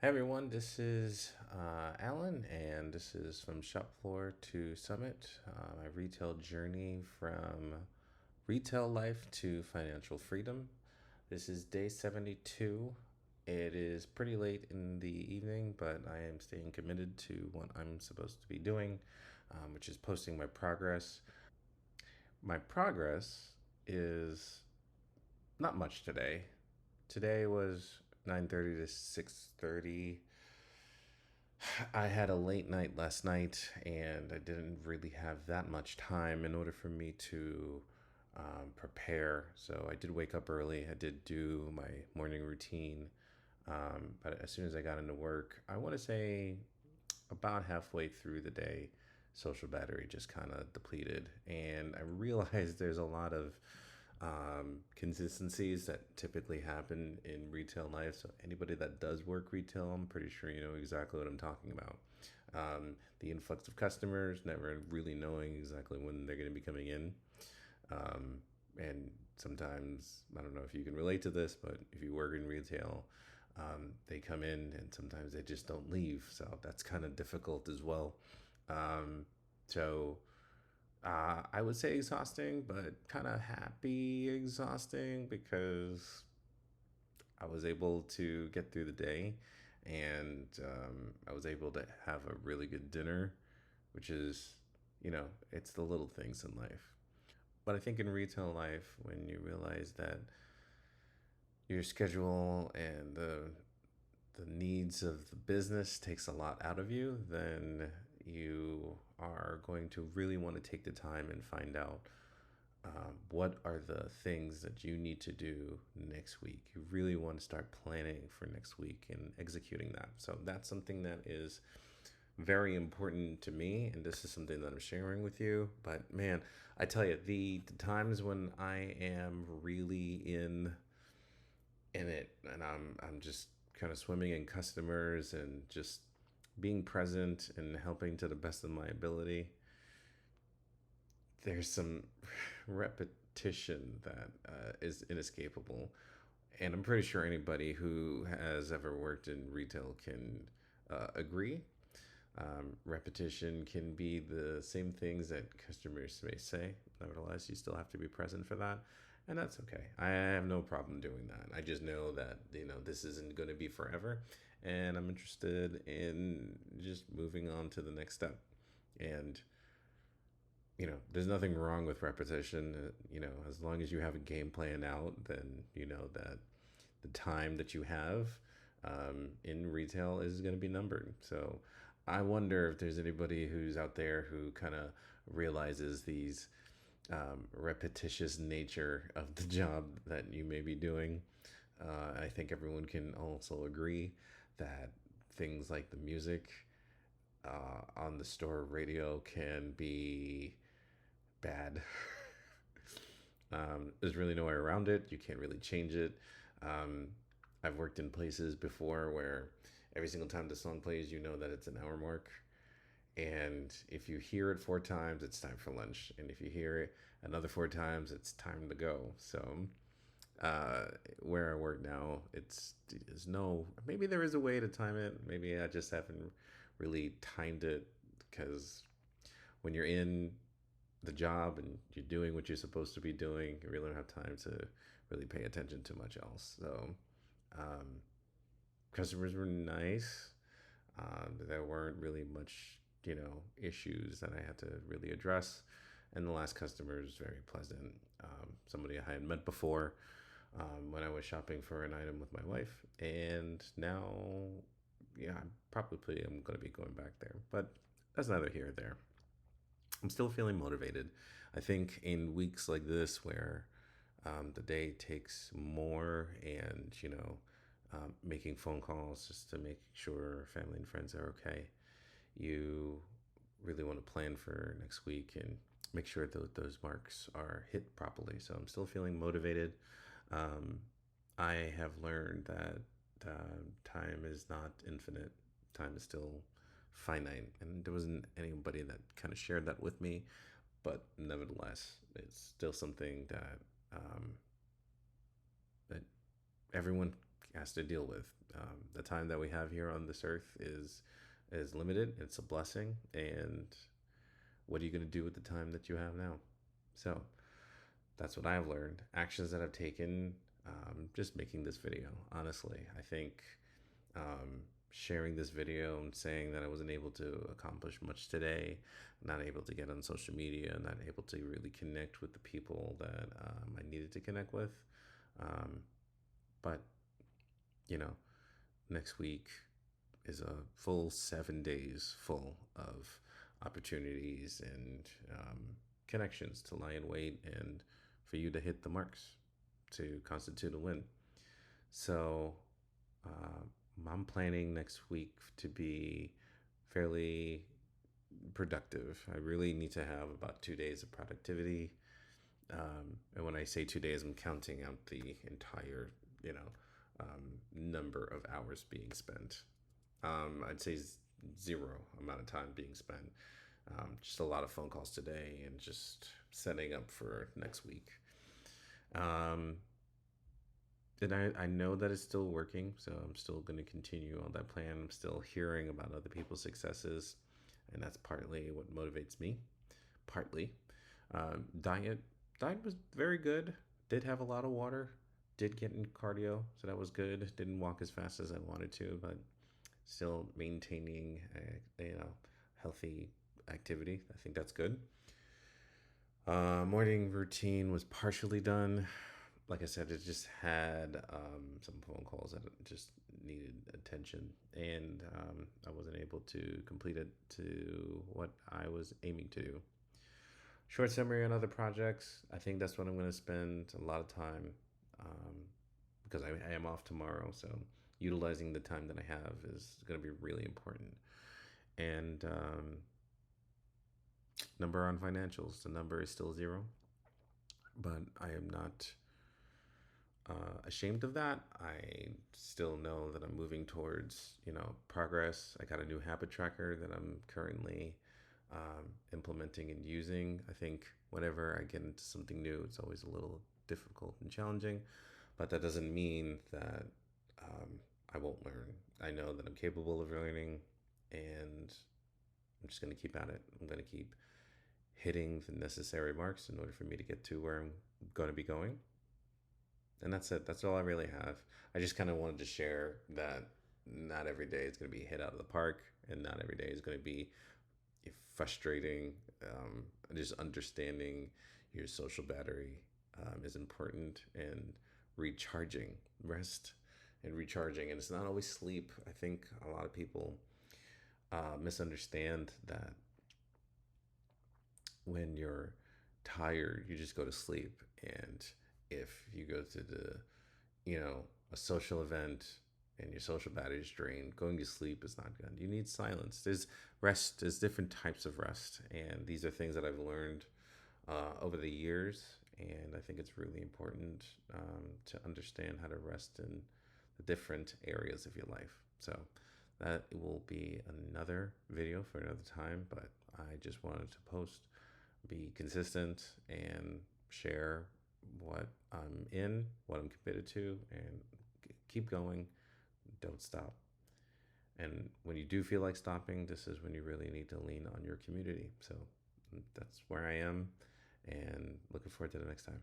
Hey everyone, this is Alan, and this is from Shop Floor to Summit, my retail journey from retail life to financial freedom. This is day 72. It is pretty late in the evening, but I am staying committed to what I'm supposed to be doing, which is posting my progress. My progress is not much today. Today was 9:30 to 6:30. I had a late night last night and I didn't really have that much time in order for me to prepare. So I did wake up early. I did do my morning routine. But as soon as I got into work, I want to say about halfway through the day, social battery just kind of depleted. And I realized there's a lot of consistencies that typically happen in retail life. So anybody that does work retail, I'm pretty sure you know exactly what I'm talking about. The influx of customers, never really knowing exactly when they're going to be coming in. Um, and sometimes, I don't know if you can relate to this, but if you work in retail, they come in and sometimes they just don't leave. So that's kind of difficult as well. Um, so I would say exhausting, but kind of happy exhausting because I was able to get through the day and I was able to have a really good dinner, which is, it's the little things in life. But I think in retail life, when you realize that your schedule and the needs of the business takes a lot out of you, then you are going to really want to take the time and find out what are the things that you need to do next week. You really want to start planning for next week and executing that. So that's something that is very important to me, and this is something that I'm sharing with you. But man, I tell you, the times when I am really in it, and I'm just kind of swimming in customers and just being present and helping to the best of my ability, there's some repetition that is inescapable. And I'm pretty sure anybody who has ever worked in retail can agree. Repetition can be the same things that customers may say. Nevertheless, you still have to be present for that. And that's okay. I have no problem doing that. I just know that, this isn't going to be forever. And I'm interested in just moving on to the next step. And there's nothing wrong with repetition. As long as you have a game plan out, then you know that the time that you have in retail is going to be numbered. So I wonder if there's anybody who's out there who kind of realizes these repetitious nature of the job that you may be doing. I think everyone can also agree that things like the music on the store radio can be bad. There's really no way around it. You can't really change it. Um, I've worked in places before where every single time the song plays, you know that it's an hour mark. And if you hear it four times, it's time for lunch. And if you hear it another four times, it's time to go. So, uh, where I work now, there's no, maybe there is a way to time it. Maybe I just haven't really timed it because when you're in the job and you're doing what you're supposed to be doing, you really don't have time to really pay attention to much else. So, um, customers were nice. There weren't really much, issues that I had to really address. And the last customer was very pleasant. Somebody I had met before when I was shopping for an item with my wife. And now, yeah, I'm going to be going back there. But that's neither here nor there. I'm still feeling motivated. I think in weeks like this where the day takes more and, making phone calls just to make sure family and friends are okay, you really want to plan for next week and make sure that those marks are hit properly. So I'm still feeling motivated. Um, I have learned that time is not infinite. Time is still finite, and there wasn't anybody that kind of shared that with me. But nevertheless, it's still something that that everyone has to deal with. The time that we have here on this earth is limited. It's a blessing, and what are you going to do with the time that you have now? So that's what I've learned. Actions that I've taken, just making this video. Honestly, I think sharing this video and saying that I wasn't able to accomplish much today, not able to get on social media, not able to really connect with the people that I needed to connect with. Um, but, you know, next week is a full 7 days full of opportunities and connections to lie in wait and for you to hit the marks to constitute a win. So I'm planning next week to be fairly productive. I really need to have about 2 days of productivity. And when I say 2 days, I'm counting out the entire, number of hours being spent. I'd say zero amount of time being spent. Just a lot of phone calls today and just setting up for next week. Um, and I know that it's still working, so I'm still going to continue on that plan. I'm still hearing about other people's successes, and that's partly what motivates me. Partly, diet. Diet was very good. Did have a lot of water. Did get in cardio, so that was good. Didn't walk as fast as I wanted to, but still maintaining a healthy activity. I think that's good. Morning routine was partially done. Like I said, it just had some phone calls that just needed attention, and I wasn't able to complete it to what I was aiming to do. Short summary on other projects. I think that's what I'm going to spend a lot of time um, because I am off tomorrow. So utilizing the time that I have is going to be really important. And number on financials, the number is still zero, but I am not ashamed of that. I still know that I'm moving towards, progress. I got a new habit tracker that I'm currently implementing and using. I think whenever I get into something new, it's always a little difficult and challenging, but that doesn't mean that I won't learn. I know that I'm capable of learning, and I'm just going to keep at it. I'm going to keep hitting the necessary marks in order for me to get to where I'm going to be going. And that's it. That's all I really have. I just kind of wanted to share that not every day is going to be hit out of the park, and not every day is going to be frustrating. Just understanding your social battery is important, and recharging, rest and recharging. And it's not always sleep. I think a lot of people misunderstand that when you're tired, you just go to sleep. And if you go to a social event and your social battery is drained, going to sleep is not good. You need silence. There's rest. There's different types of rest, and these are things that I've learned over the years. And I think it's really important to understand how to rest in the different areas of your life. So that will be another video for another time, but I just wanted to post, be consistent, and share what I'm in, what I'm committed to, and keep going. Don't stop. And when you do feel like stopping, this is when you really need to lean on your community. So that's where I am, and looking forward to the next time.